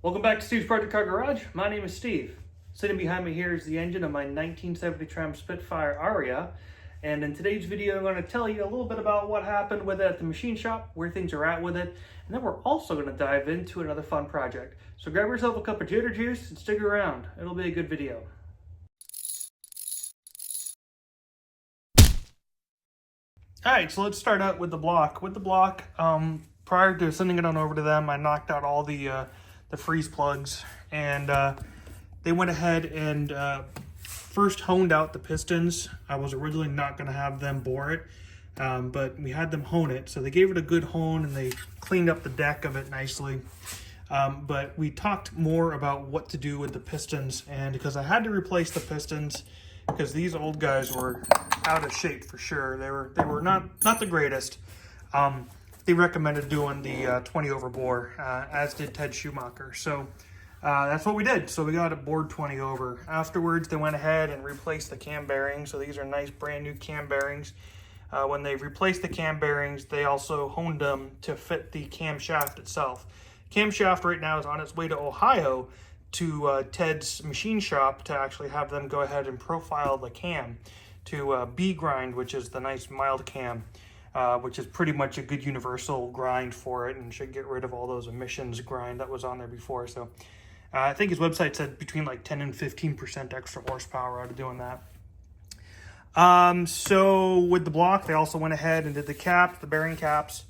Welcome back to Steve's Project Car Garage. My name is Steve. Sitting behind me here is the engine of my 1970 Tram Spitfire Aria. And in today's video, I'm going to tell you a little bit about what happened with it at the machine shop, where things are at with it, and then we're also going to dive into another fun project. So grab yourself a cup of jitter juice and stick around. It'll be a good video. Alright, so let's start out with the block. With the block, prior to sending it on over to them, I knocked out all the freeze plugs, and they went ahead and first honed out the pistons. I was originally not going to have them bore it, but we had them hone it. So they gave it a good hone and they cleaned up the deck of it nicely. But we talked more about what to do with the pistons, and because I had to replace the pistons because these old guys were out of shape for sure. They were not the greatest. They recommended doing the 20 over bore, as did Ted Schumacher. So that's what we did. So we got it bored 20 over. Afterwards, they went ahead and replaced the cam bearings. So these are nice brand new cam bearings. When they replaced the cam bearings, they also honed them to fit the camshaft itself. Camshaft right now is on its way to Ohio to Ted's machine shop to actually have them go ahead and profile the cam to B grind, which is the nice mild cam. Which is pretty much a good universal grind for it and should get rid of all those emissions grind that was on there before. So I think his website said between like 10 and 15% extra horsepower out of doing that. So with the block, they also went ahead and did the caps, the bearing caps.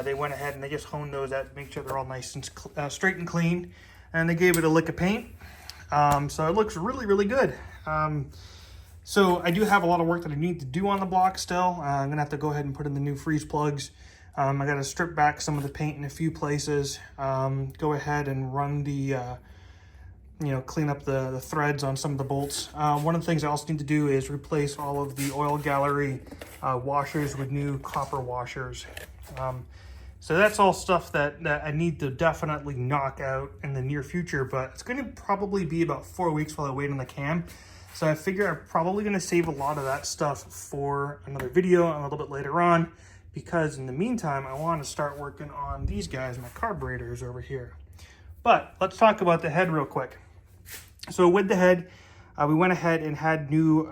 They went ahead and they just honed those out to make sure they're all nice and straight and clean. And they gave it a lick of paint. So it looks really, really good. So I do have a lot of work that I need to do on the block still. I'm gonna have to go ahead and put in the new freeze plugs. I gotta strip back some of the paint in a few places. Go ahead and run the, clean up the threads on some of the bolts. One of the things I also need to do is replace all of the oil gallery washers with new copper washers. So that's all stuff that I need to definitely knock out in the near future, but it's gonna probably be about 4 weeks while I wait on the cam. So I figure I'm probably going to save a lot of that stuff for another video a little bit later on, because in the meantime, I want to start working on these guys, my carburetors over here. But let's talk about the head real quick. So with the head, we went ahead and had new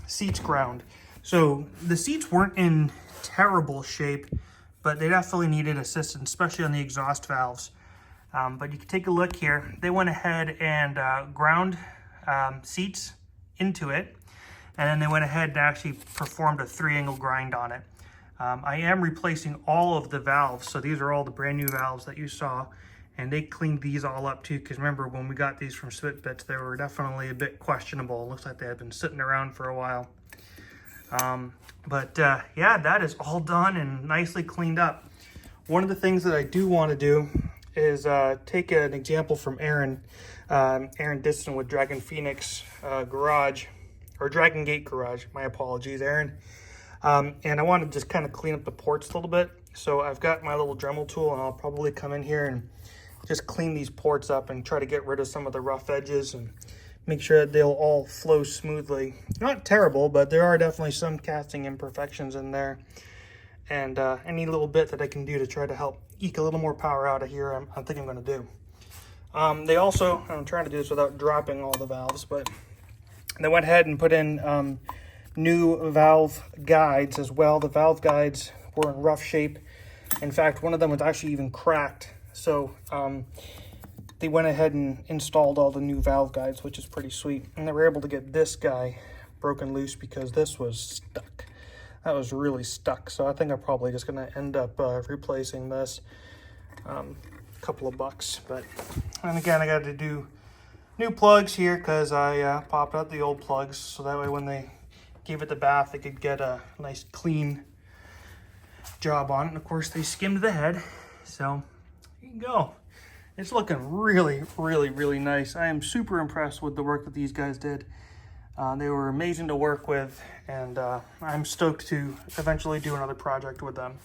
seats ground. So the seats weren't in terrible shape, but they definitely needed assistance, especially on the exhaust valves. But you can take a look here. They went ahead and ground seats into it, and then they went ahead and actually performed a 3-angle grind on it. I am replacing all of the valves, so these are all the brand new valves that you saw, and they cleaned these all up too, because remember when we got these from Spitbits, they were definitely a bit questionable. It looks like they had been sitting around for a while. Yeah, that is all done and nicely cleaned up. One of the things that I do want to do is take an example from Aaron Diston with Dragon Phoenix Garage, or Dragon Gate Garage, my apologies, Aaron. And I want to just kind of clean up the ports a little bit. So I've got my little Dremel tool, and I'll probably come in here and just clean these ports up and try to get rid of some of the rough edges and make sure that they'll all flow smoothly. Not terrible, but there are definitely some casting imperfections in there. And any little bit that I can do to try to help eke a little more power out of here, I think I'm going to do. They also, I'm trying to do this without dropping all the valves, but they went ahead and put in new valve guides as well. The valve guides were in rough shape. In fact, one of them was actually even cracked. So they went ahead and installed all the new valve guides, which is pretty sweet. And they were able to get this guy broken loose because this was stuck. That was really stuck. So I think I'm probably just going to end up replacing this. Couple of bucks, and again, I got to do new plugs here because I popped out the old plugs, so that way when they gave it the bath, they could get a nice clean job on it. And of course, they skimmed the head, so here you go. It's looking really, really, really nice. I am super impressed with the work that these guys did. They were amazing to work with, and I'm stoked to eventually do another project with them.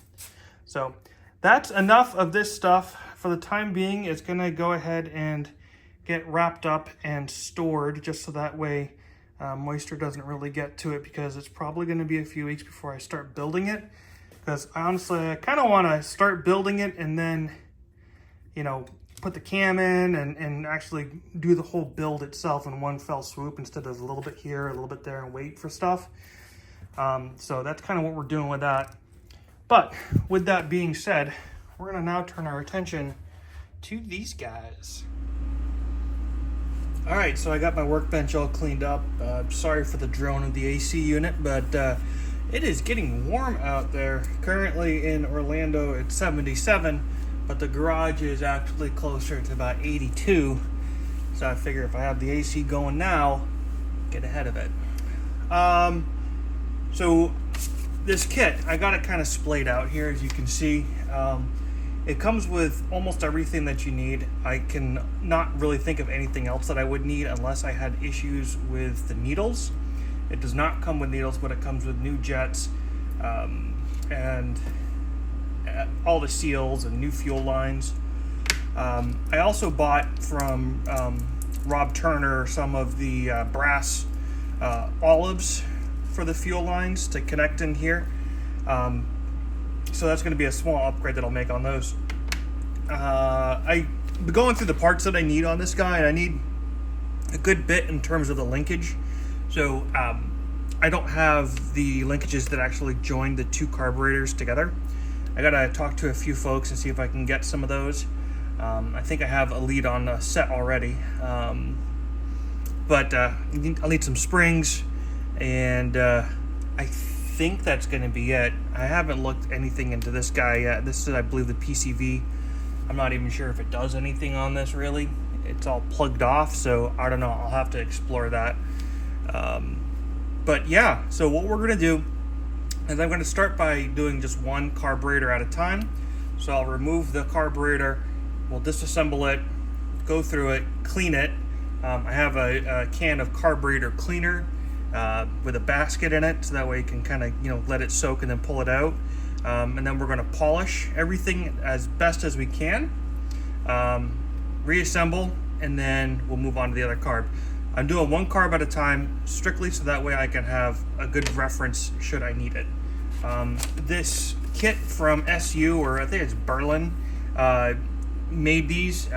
So that's enough of this stuff. For the time being, it's going to go ahead and get wrapped up and stored, just so that way moisture doesn't really get to it, because it's probably going to be a few weeks before I start building it. Because honestly, I kind of want to start building it and then, put the cam in and actually do the whole build itself in one fell swoop instead of a little bit here, a little bit there, and wait for stuff. So that's kind of what we're doing with that. But with that being said, we're gonna now turn our attention to these guys. All right, so I got my workbench all cleaned up. Sorry for the drone of the AC unit, but it is getting warm out there. Currently in Orlando, it's 77, but the garage is actually closer to about 82. So I figure if I have the AC going now, get ahead of it. So this kit, I got it kind of splayed out here, as you can see. It comes with almost everything that you need. I can not really think of anything else that I would need unless I had issues with the needles. It does not come with needles, but it comes with new jets and all the seals and new fuel lines. I also bought from Rob Turner some of the brass olives for the fuel lines to connect in here. So that's going to be a small upgrade that I'll make on those. I'm going through the parts that I need on this guy, and I need a good bit in terms of the linkage. So I don't have the linkages that actually join the two carburetors together. I got to talk to a few folks and see if I can get some of those. I think I have a lead on a set already. But I'll need some springs, and I think that's going to be it. I haven't looked anything into this guy yet. This is, I believe, the PCV. I'm not even sure if it does anything on this, really. It's all plugged off, so I don't know. I'll have to explore that. But yeah, so what we're going to do is I'm going to start by doing just one carburetor at a time. So I'll remove the carburetor, we'll disassemble it, go through it, clean it. I have a can of carburetor cleaner with a basket in it, so that way you can kind of let it soak and then pull it out. And then we're going to polish everything as best as we can, reassemble, and then we'll move on to the other carb. I'm doing one carb at a time, strictly so that way I can have a good reference should I need it. This kit from SU, or I think it's Berlin, made these.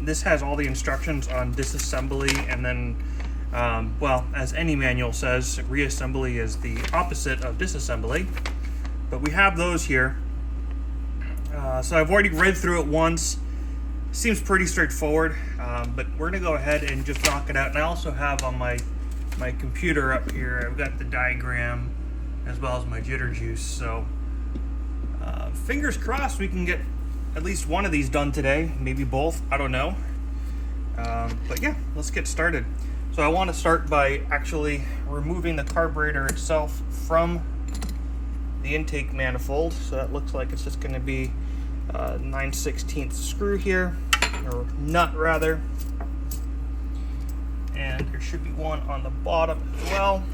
This has all the instructions on disassembly, and then well, as any manual says, reassembly is the opposite of disassembly. But we have those here. So I've already read through it once. Seems pretty straightforward, but we're gonna go ahead and just knock it out. And I also have on my computer up here, I've got the diagram as well as my jitter juice. So fingers crossed we can get at least one of these done today, maybe both, I don't know. But yeah, let's get started. So I want to start by actually removing the carburetor itself from the intake manifold. So that looks like it's just going to be a 9/16 screw here, or nut rather. And there should be one on the bottom as well.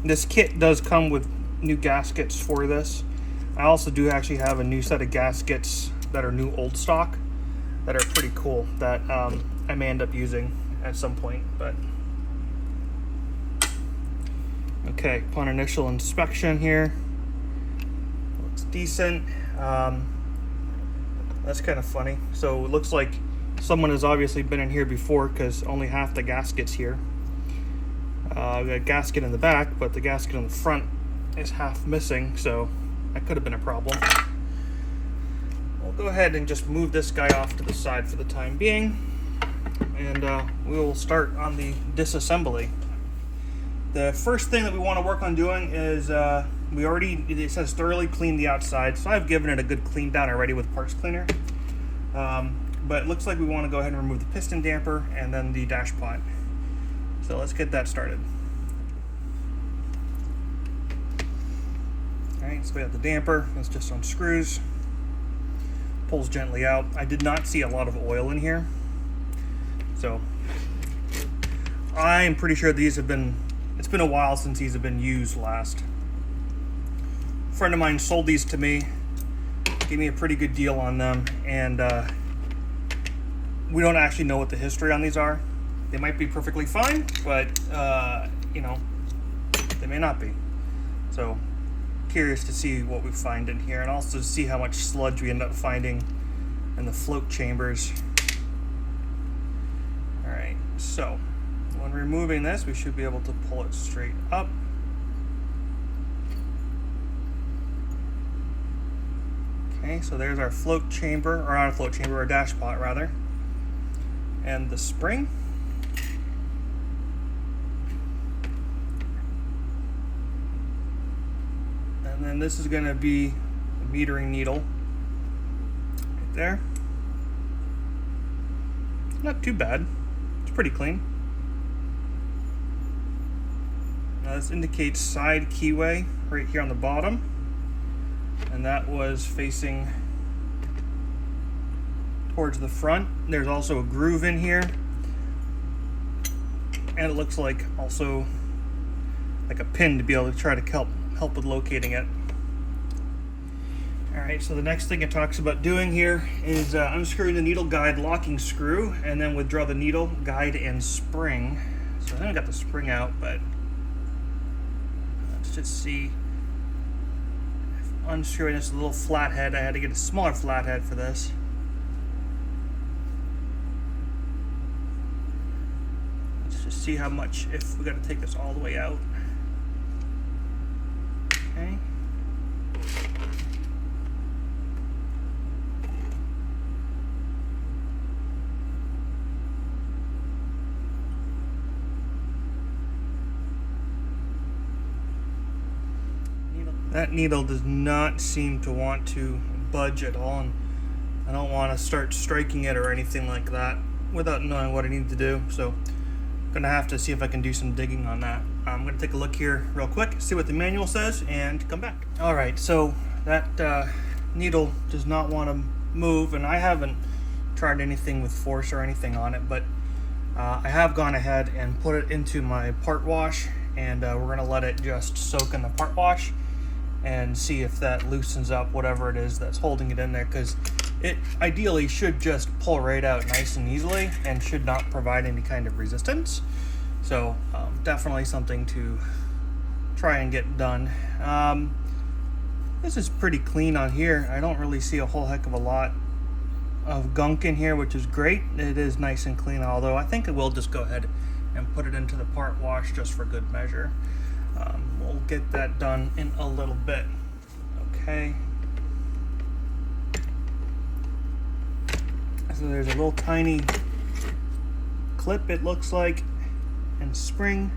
This kit does come with new gaskets for this. I also do actually have a new set of gaskets that are new old stock that are pretty cool that I may end up using at some point. But okay, upon initial inspection here, looks decent. That's kind of funny. So it looks like someone has obviously been in here before, because only half the gasket's here. I've got a gasket in the back, but the gasket in the front is half missing, so that could have been a problem. We'll go ahead and just move this guy off to the side for the time being, and we will start on the disassembly. The first thing that we want to work on doing is it says thoroughly clean the outside, so I've given it a good clean down already with parts cleaner. But it looks like we want to go ahead and remove the piston damper and then the dash pot. So let's get that started. Alright, so we have the damper. That's just on screws. Pulls gently out. I did not see a lot of oil in here, so I'm pretty sure these have been, it's been a while since these have been used last. A friend of mine sold these to me, gave me a pretty good deal on them, and we don't actually know what the history on these are. They might be perfectly fine, but you know, they may not be. So curious to see what we find in here, and also see how much sludge we end up finding in the float chambers. All right, so when removing this, we should be able to pull it straight up. Okay, so there's our float chamber, or not a float chamber, or dash pot rather, and the spring. And then this is going to be the metering needle right there. Not too bad. It's pretty clean. Now this indicates side keyway right here on the bottom, and that was facing towards the front. There's also a groove in here, and it looks like also like a pin to be able to try to help with locating it. Alright, so the next thing it talks about doing here is unscrewing the needle guide locking screw, and then withdraw the needle guide and spring. So I haven't got the spring out, but let's just see. Unscrewing this little flathead. I had to get a smaller flathead for this. Let's just see how much, if we got to take this all the way out. Okay. That needle does not seem to want to budge at all, and I don't want to start striking it or anything like that without knowing what I need to do. So I'm gonna have to see if I can do some digging on that. I'm gonna take a look here real quick, see what the manual says, and come back. All right, so that needle does not want to move, and I haven't tried anything with force or anything on it, but I have gone ahead and put it into my part wash, and we're gonna let it just soak in the part wash and see if that loosens up whatever it is that's holding it in there, because it ideally should just pull right out nice and easily and should not provide any kind of resistance. So definitely something to try and get done. This is pretty clean on here. I don't really see a whole heck of a lot of gunk in here, which is great. It is nice and clean, although I think I will just go ahead and put it into the part wash just for good measure. We'll get that done in a little bit. Okay. So there's a little tiny clip, it looks like, and spring.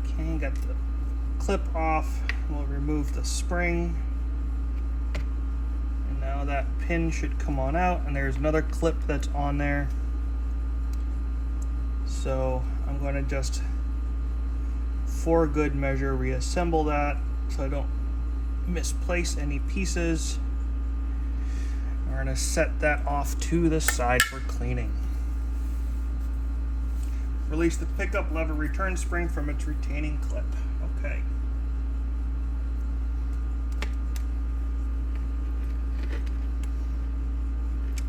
Okay, got the clip off. We'll remove the spring. Now that pin should come on out, and there's another clip that's on there. So I'm going to just, for good measure, reassemble that so I don't misplace any pieces. We're going to set that off to the side for cleaning. Release the pickup lever return spring from its retaining clip. Okay.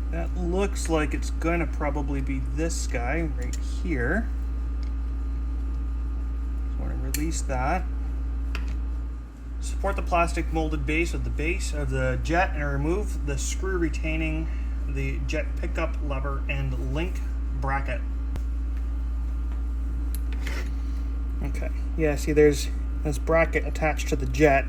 That looks like it's going to probably be this guy right here. So I'm going to release that. Support the plastic molded base of the jet and remove the screw retaining the jet pickup lever and link bracket. Okay, yeah, see there's this bracket attached to the jet.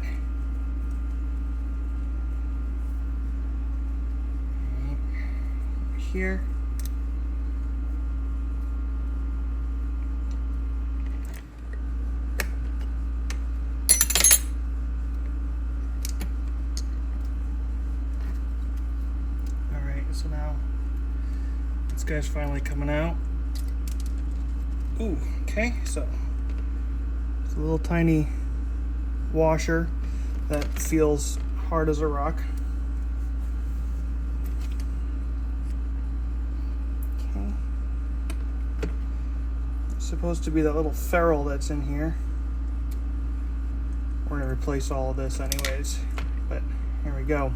Here. All right, so now this guy's finally coming out. Ooh, okay, so it's a little tiny washer that feels hard as a rock. Supposed to be that little ferrule that's in here. We're going to replace all of this anyways, but here we go.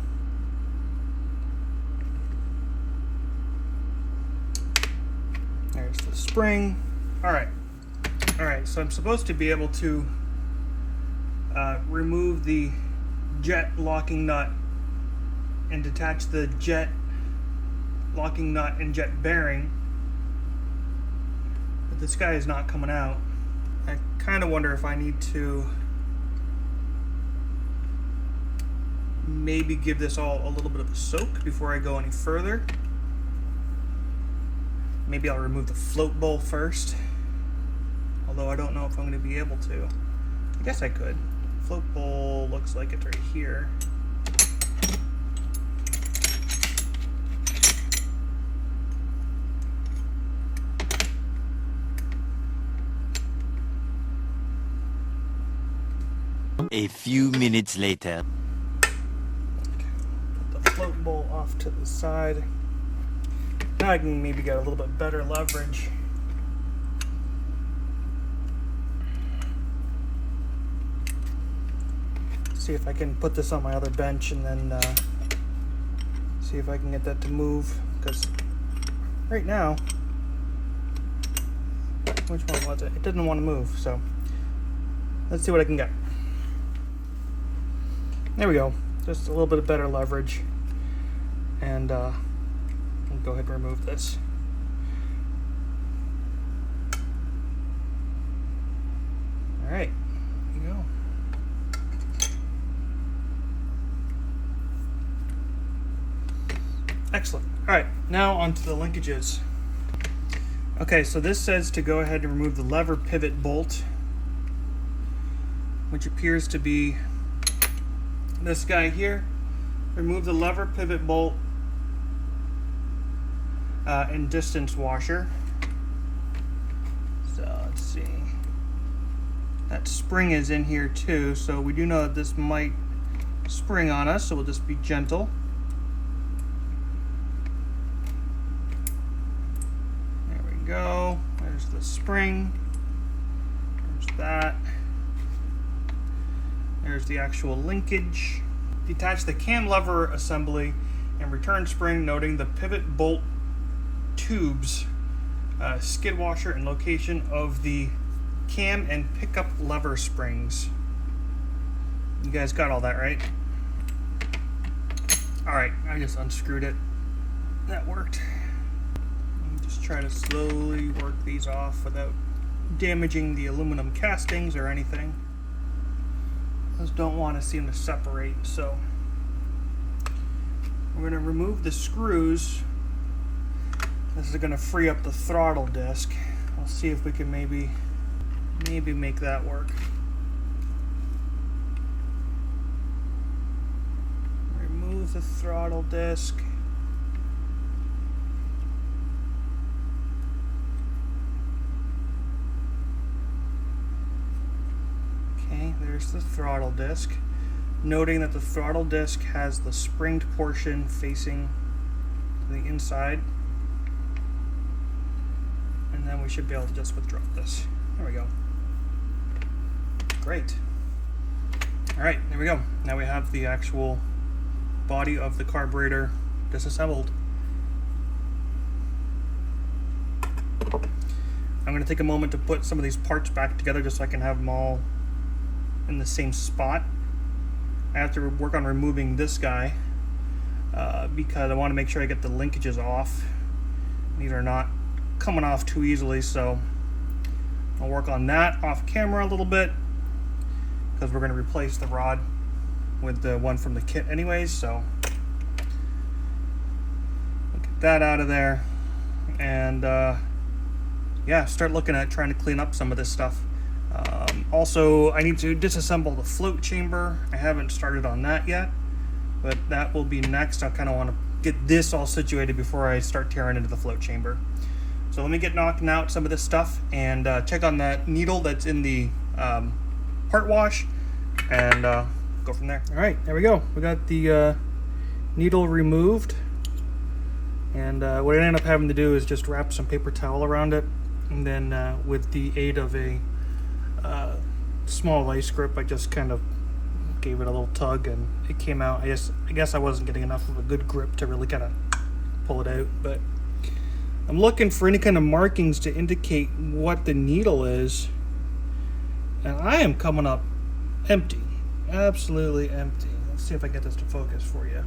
There's the spring. All right, so I'm supposed to be able to remove the jet locking nut and detach the jet locking nut and jet bearing, but this guy is not coming out. I kind of wonder if I need to maybe give this all a little bit of a soak before I go any further. Maybe I'll remove the float bowl first, although I don't know if I'm going to be able to. I guess I could. Float bowl looks like it's right here. A few minutes later. Put the float bowl off to the side. Now I can maybe get a little bit better leverage. See if I can put this on my other bench and then see if I can get that to move, because right now, which one was it? It didn't want to move, so let's see what I can get. There we go. Just a little bit of better leverage, and I'll go ahead and remove this. All right, here we go. Excellent. All right, now onto the linkages. Okay, so this says to go ahead and remove the lever pivot bolt, which appears to be this guy here. Remove the lever pivot bolt and distance washer. So let's see. That spring is in here too, so we do know that this might spring on us, so we'll just be gentle. There we go. There's the spring. There's that. There's the actual linkage. Detach the cam lever assembly and return spring, noting the pivot bolt tubes, skid washer, and location of the cam and pickup lever springs. You guys got all that, right? All right, I just unscrewed it. That worked. Just try to slowly work these off without damaging the aluminum castings or anything. Just don't want to see them to separate, so we're going to remove the screws. This is going to free up the throttle disc. I'll see if we can maybe make that work. Remove the throttle disc. Okay, there's the throttle disc. Noting that the throttle disc has the springed portion facing to the inside. And then we should be able to just withdraw this. There we go. Great. All right, there we go. Now we have the actual body of the carburetor disassembled. I'm going to take a moment to put some of these parts back together just so I can have them all in the same spot. I have to work on removing this guy because I want to make sure I get the linkages off. These are not coming off too easily, so I'll work on that off camera a little bit because we're going to replace the rod with the one from the kit anyways, so we'll get that out of there and yeah, start looking at trying to clean up some of this stuff. Also, I need to disassemble the float chamber. I haven't started on that yet, but that will be next. I kind of want to get this all situated before I start tearing into the float chamber. So let me get knocking out some of this stuff and check on that needle that's in the part wash and go from there. All right, there we go. We got the needle removed, and what I end up having to do is just wrap some paper towel around it, and then with the aid of a small vice grip, I just kind of gave it a little tug and it came out. I guess I wasn't getting enough of a good grip to really kind of pull it out, but I'm looking for any kind of markings to indicate what the needle is. And I am coming up empty. Absolutely empty. Let's see if I get this to focus for you.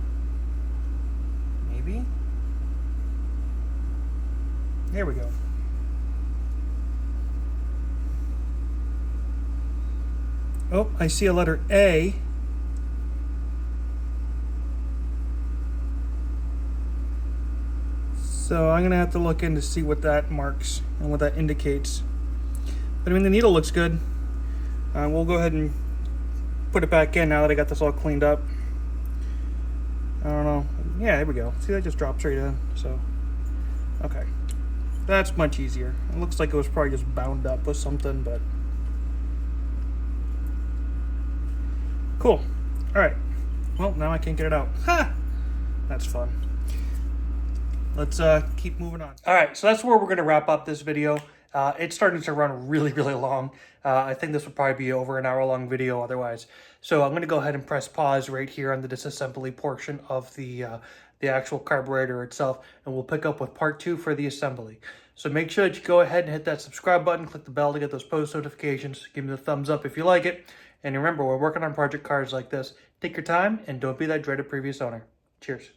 Maybe? There we go. Oh, I see a letter A. So I'm gonna have to look in to see what that marks and what that indicates. But I mean, the needle looks good. We'll go ahead and put it back in now that I got this all cleaned up. I don't know. Yeah, there we go. See, that just drops right in. So, okay. That's much easier. It looks like it was probably just bound up with something, but cool. All right. Well, now I can't get it out. Ha! That's fun. Let's keep moving on. All right, so that's where we're going to wrap up this video. It's starting to run really, really long. I think this will probably be over an hour-long video otherwise. So I'm going to go ahead and press pause right here on the disassembly portion of the actual carburetor itself, and we'll pick up with part 2 for the assembly. So make sure that you go ahead and hit that subscribe button, click the bell to get those post notifications. Give me the thumbs up if you like it. And remember, we're working on project cars like this. Take your time and don't be that dreaded previous owner. Cheers.